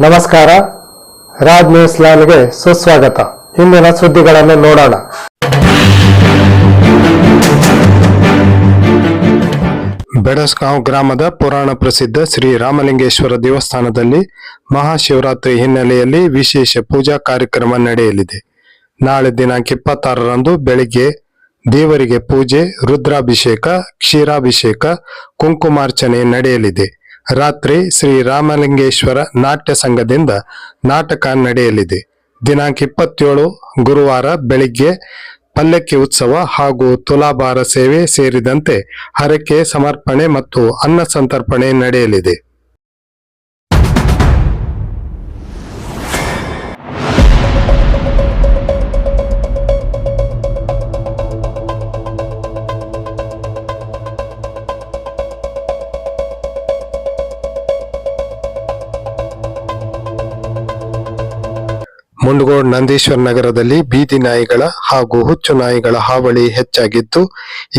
ನಮಸ್ಕಾರ, ರಾಜ್ ನ್ಯೂಸ್ ಲ್ಯಾನ್ಗೆ ಸುಸ್ವಾಗತ. ಇಂದಿನ ಸುದ್ದಿಗಳನ್ನು ನೋಡೋಣ. ಬೆಡಸ್ಗಾಂವ್ ಗ್ರಾಮದ ಪುರಾಣ ಪ್ರಸಿದ್ಧ ಶ್ರೀ ರಾಮಲಿಂಗೇಶ್ವರ ದೇವಸ್ಥಾನದಲ್ಲಿ ಮಹಾಶಿವರಾತ್ರಿ ಹಿನ್ನೆಲೆಯಲ್ಲಿ ವಿಶೇಷ ಪೂಜಾ ಕಾರ್ಯಕ್ರಮ ನಡೆಯಲಿದೆ. ನಾಳೆ ದಿನಾಂಕ 26ರಂದು ಬೆಳಿಗ್ಗೆ ದೇವರಿಗೆ ಪೂಜೆ, ರುದ್ರಾಭಿಷೇಕ, ಕ್ಷೀರಾಭಿಷೇಕ, ಕುಂಕುಮಾರ್ಚನೆ ನಡೆಯಲಿದೆ. ರಾತ್ರಿ ಶ್ರೀ ರಾಮಲಿಂಗೇಶ್ವರ ನಾಟ್ಯ ಸಂಘದಿಂದ ನಾಟಕ ನಡೆಯಲಿದೆ. ದಿನಾಂಕ 27 ಗುರುವಾರ ಬೆಳಿಗ್ಗೆ ಪಲ್ಲಕ್ಕಿ ಉತ್ಸವ ಹಾಗೂ ತುಲಾಭಾರ ಸೇವೆ ಸೇರಿದಂತೆ ಹರಕೆ ಸಮರ್ಪಣೆ ಮತ್ತು ಅನ್ನ ಸಂತರ್ಪಣೆ ನಡೆಯಲಿದೆ. ಮುಂಡಗೋಡ್ ನಂದೀಶ್ವರ ನಗರದಲ್ಲಿ ಬೀದಿ ನಾಯಿಗಳ ಹಾಗೂ ಹುಚ್ಚು ನಾಯಿಗಳ ಹಾವಳಿ ಹೆಚ್ಚಾಗಿದ್ದು,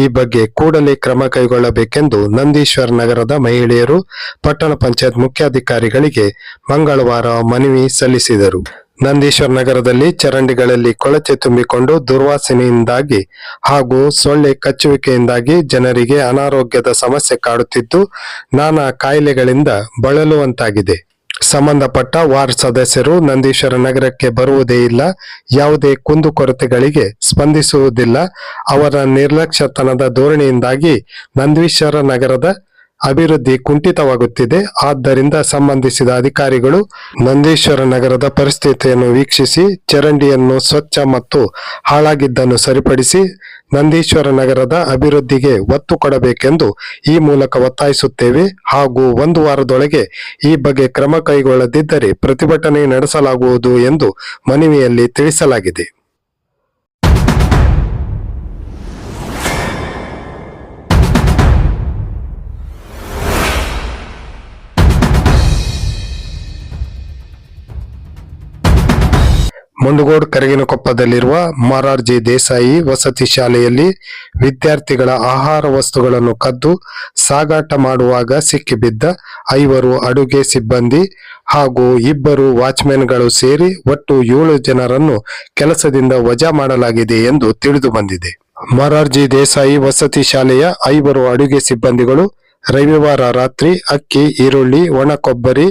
ಈ ಬಗ್ಗೆ ಕೂಡಲೇ ಕ್ರಮ ಕೈಗೊಳ್ಳಬೇಕೆಂದು ನಂದೀಶ್ವರ ನಗರದ ಮಹಿಳೆಯರು ಪಟ್ಟಣ ಪಂಚಾಯತ್ ಮುಖ್ಯಾಧಿಕಾರಿಗಳಿಗೆ ಮಂಗಳವಾರ ಮನವಿ ಸಲ್ಲಿಸಿದರು. ನಂದೀಶ್ವರ ನಗರದಲ್ಲಿ ಚರಂಡಿಗಳಲ್ಲಿ ಕೊಳಚೆ ತುಂಬಿಕೊಂಡು ದುರ್ವಾಸನೆಯಿಂದಾಗಿ ಹಾಗೂ ಸೊಳ್ಳೆ ಕಚ್ಚುವಿಕೆಯಿಂದಾಗಿ ಜನರಿಗೆ ಅನಾರೋಗ್ಯದ ಸಮಸ್ಯೆ ಕಾಡುತ್ತಿದ್ದು, ನಾನಾ ಕಾಯಿಲೆಗಳಿಂದ ಬಳಲುವಂತಾಗಿದೆ. ಸಂಬಂಧಪಟ್ಟ ವಾರ್ಡ್ ಸದಸ್ಯರು ನಂದೀಶ್ವರ ನಗರಕ್ಕೆ ಬರುವುದೇ ಇಲ್ಲ, ಯಾವುದೇ ಕುಂದುಕೊರತೆಗಳಿಗೆ ಸ್ಪಂದಿಸುವುದಿಲ್ಲ. ಅವರ ನಿರ್ಲಕ್ಷ್ಯತನದ ಧೋರಣೆಯಿಂದಾಗಿ ನಂದೀಶ್ವರ ನಗರದ ಅಭಿವೃದ್ಧಿ ಕುಂಠಿತವಾಗುತ್ತಿದೆ. ಆದ್ದರಿಂದ ಸಂಬಂಧಿಸಿದ ಅಧಿಕಾರಿಗಳು ನಂದೀಶ್ವರ ನಗರದ ಪರಿಸ್ಥಿತಿಯನ್ನು ವೀಕ್ಷಿಸಿ ಚರಂಡಿಯನ್ನು ಸ್ವಚ್ಛ ಮತ್ತು ಹಾಳಾಗಿದ್ದನ್ನು ಸರಿಪಡಿಸಿ ನಂದೀಶ್ವರ ನಗರದ ಅಭಿವೃದ್ಧಿಗೆ ಒತ್ತು ಕೊಡಬೇಕೆಂದು ಈ ಮೂಲಕ ಒತ್ತಾಯಿಸುತ್ತೇವೆ ಹಾಗೂ 1 ವಾರದೊಳಗೆ ಈ ಬಗ್ಗೆ ಕ್ರಮ ಕೈಗೊಳ್ಳದಿದ್ದರೆ ಪ್ರತಿಭಟನೆ ನಡೆಸಲಾಗುವುದು ಎಂದು ಮನವಿಯಲ್ಲಿ ತಿಳಿಸಲಾಗಿದೆ. ಮುಂಡಗೋಡ್ ಕರಗಿನಕೊಪ್ಪದಲ್ಲಿರುವ ಮೊರಾರ್ಜಿ ದೇಸಾಯಿ ವಸತಿ ಶಾಲೆಯಲ್ಲಿ ವಿದ್ಯಾರ್ಥಿಗಳ ಆಹಾರ ವಸ್ತುಗಳನ್ನು ಕದ್ದು ಸಾಗಾಟ ಮಾಡುವಾಗ ಸಿಕ್ಕಿಬಿದ್ದ 5 ಅಡುಗೆ ಸಿಬ್ಬಂದಿ ಹಾಗೂ 2 ವಾಚ್ಮೆನ್ಗಳು ಸೇರಿ ಒಟ್ಟು 7 ಜನರನ್ನು ಕೆಲಸದಿಂದ ವಜಾ ಮಾಡಲಾಗಿದೆ ಎಂದು ತಿಳಿದು ಬಂದಿದೆ. ಮೊರಾರ್ಜಿ ದೇಸಾಯಿ ವಸತಿ ಶಾಲೆಯ 5 ಅಡುಗೆ ಸಿಬ್ಬಂದಿಗಳು ರವಿವಾರ ರಾತ್ರಿ ಅಕ್ಕಿ, ಈರುಳ್ಳಿ, ಒಣ ಕೊಬ್ಬರಿ,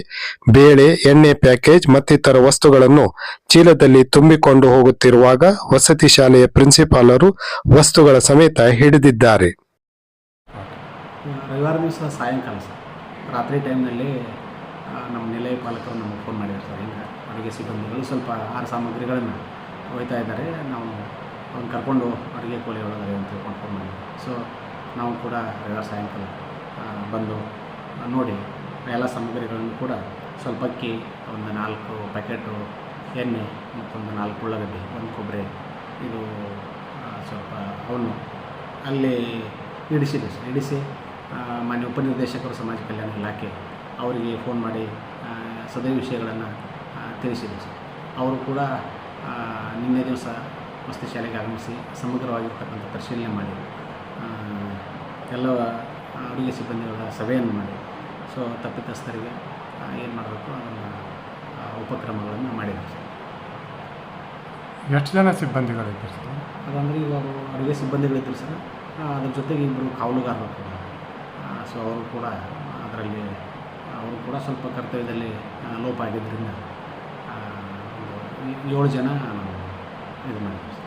ಬೇಳೆ, ಎಣ್ಣೆ ಪ್ಯಾಕೇಜ್ ಮತ್ತಿತರ ವಸ್ತುಗಳನ್ನು ಚೀಲದಲ್ಲಿ ತುಂಬಿಕೊಂಡು ಹೋಗುತ್ತಿರುವಾಗ ವಸತಿ ಶಾಲೆಯ ಪ್ರಿನ್ಸಿಪಾಲರು ವಸ್ತುಗಳ ಸಮೇತ ಹಿಡಿದಿದ್ದಾರೆ. ರವಿವಾರ ದಿವಸ ಸಾಯಂಕಾಲ ರಾತ್ರಿ ಟೈಮ್ನಲ್ಲಿ ನಮ್ಮ ನಿಲಯ ಪಾಲಕರು ನಮಗೆ ಫೋನ್ ಮಾಡಿದ್ದಾರೆ ಸರ್. ಹಿಂಗೆ ಅಡುಗೆ ಸಿಬ್ಬಂದಿಗಳು ಸ್ವಲ್ಪ ಆಹಾರ ಸಾಮಗ್ರಿಗಳನ್ನು ಒಯ್ತಾ ಇದ್ದಾರೆ, ನಾವು ಅವ್ನು ಕರ್ಕೊಂಡು ಅಡುಗೆ ಕೋಲಿ ಒಳಗಡೆ ಅಂತ ತಿಳ್ಕೊಂಡು ಫೋನ್ ಮಾಡಿದ್ವಿ. ಸೊ ನಾವು ಕೂಡ ರವಿವಾರ ಸಾಯಂಕಾಲ ಬಂದು ನೋಡಿ ಎಲ್ಲ ಸಾಮಗ್ರಿಗಳನ್ನು ಕೂಡ ಸ್ವಲ್ಪ ಅಕ್ಕಿ, ಒಂದು 4 ಪ್ಯಾಕೆಟು ಎಣ್ಣೆ ಮತ್ತೊಂದು 4 ಉಳ್ಳಾಗಡ್ಡಿ, 1 ಕೊಬ್ಬರಿ, ಇದು ಸ್ವಲ್ಪ ಅವನು ಅಲ್ಲಿ ಇಡಿಸಿ ಮಾನ್ಯ ಉಪನಿರ್ದೇಶಕರು ಸಮಾಜ ಕಲ್ಯಾಣ ಇಲಾಖೆ ಅವರಿಗೆ ಫೋನ್ ಮಾಡಿ ಸದರಿ ವಿಷಯಗಳನ್ನು ತಿಳಿಸಿದೆ ಸರ್. ಅವರು ಕೂಡ ನಿನ್ನೆ ದಿವಸ ವಸತಿ ಶಾಲೆಗೆ ಆಗಮಿಸಿ ಸಮಗ್ರವಾಗಿರ್ತಕ್ಕಂಥ ಪರಿಶೀಲನೆ ಮಾಡಿ ಎಲ್ಲ ಅಡುಗೆ ಸಿಬ್ಬಂದಿಗಳ ಸಭೆಯನ್ನು ಮಾಡಿ ಸೊ ತಪ್ಪಿತಸ್ಥರಿಗೆ ಏನು ಮಾಡಬೇಕು ಅದನ್ನು ಉಪಕ್ರಮಗಳನ್ನು ಮಾಡಿದ್ದಾರೆ ಸರ್. ಎಷ್ಟು ಜನ ಸಿಬ್ಬಂದಿಗಳಿದ್ದಾರೆ ಸರ್? ಅದಂದರೆ ಇವಾಗ ಅಡುಗೆ ಸಿಬ್ಬಂದಿಗಳಿದ್ರು ಸರ್, ಅದ್ರ ಜೊತೆಗೆ 2 ಕಾವಲುಗಾರರು ಕೂಡ. ಸೊ ಅವರು ಕೂಡ ಅದರಲ್ಲಿ ಅವರು ಕೂಡ ಸ್ವಲ್ಪ ಕರ್ತವ್ಯದಲ್ಲಿ ಲೋಪ ಆಗಿದ್ದರಿಂದ 7 ಜನ ನಾವು ಇದು ಮಾಡಿದ್ವಿ ಸರ್.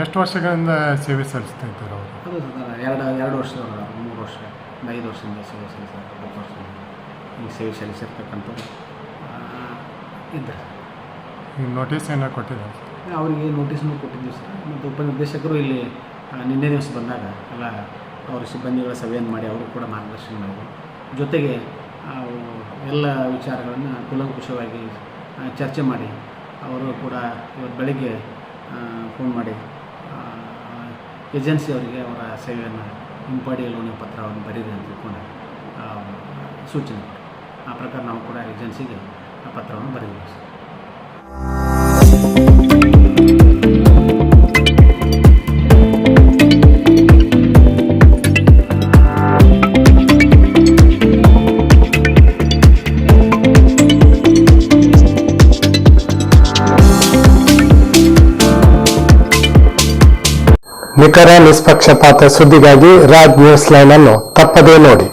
ಎಷ್ಟು ವರ್ಷಗಳಿಂದ ಸೇವೆ ಸಲ್ಲಿಸ್ತಾ ಇದ್ದಾರೆ ಅವರು? ಅದು ಸರ್ 2 ವರ್ಷ, 3 ವರ್ಷ, 5 ವರ್ಷದಿಂದ ಸೇವೆ ಸಲ್ಲಿಸ್ತಾರೆ, 10 ವರ್ಷದಿಂದ ಈ ಸೇವೆ ಸಲ್ಲಿಸಿರ್ತಕ್ಕಂಥವ್ರು ಇದ್ದಾರೆ. ಈಗ ನೋಟಿಸ್ ಏನೋ ಕೊಟ್ಟಿದ್ದಾರೆ? ಅವರಿಗೆ ನೋಟಿಸನ್ನು ಕೊಟ್ಟಿದ್ದೀವಿ ಸರ್. ಮತ್ತು ಉಪನಿರ್ದೇಶಕರು ಇಲ್ಲಿ ನಿನ್ನೆ ದಿವಸ ಬಂದಾಗ ಎಲ್ಲ ಅವರ ಸಿಬ್ಬಂದಿಗಳ ಸಭೆಯನ್ನು ಮಾಡಿ ಅವರು ಕೂಡ ಮಾರ್ಗದರ್ಶನ ಮಾಡಿದರು. ಜೊತೆಗೆ ಎಲ್ಲ ವಿಚಾರಗಳನ್ನು ಕೂಲಂಕುಷವಾಗಿ ಚರ್ಚೆ ಮಾಡಿ ಅವರು ಕೂಡ ಇವತ್ತು ಬೆಳಗ್ಗೆ ಫೋನ್ ಮಾಡಿ ಏಜೆನ್ಸಿ ಅವರಿಗೆ ಅವರ ಸೇವೆಯನ್ನು ಹಿಂಪಡೆಯಲು ನೀವು ಪತ್ರವನ್ನು ಬರೀರಿ ಅಂತ ತಿಳ್ಕೊಂಡು ಸೂಚನೆ ಕೊಟ್ಟರು. ಆ ಪ್ರಕಾರ ನಾವು ಕೂಡ ಏಜೆನ್ಸಿಗೆ ಆ ಪತ್ರವನ್ನು ಬರೆದಿದ್ದೀವಿ ಸರ್. ನಿಖರ ನಿಷ್ಪಕ್ಷಪಾತ ಸುದ್ದಿಗಾಗಿ ರಾಜ್ ನ್ಯೂಸ್ ಲೈನ್ ಅನ್ನು ತಪ್ಪದೇ ನೋಡಿ.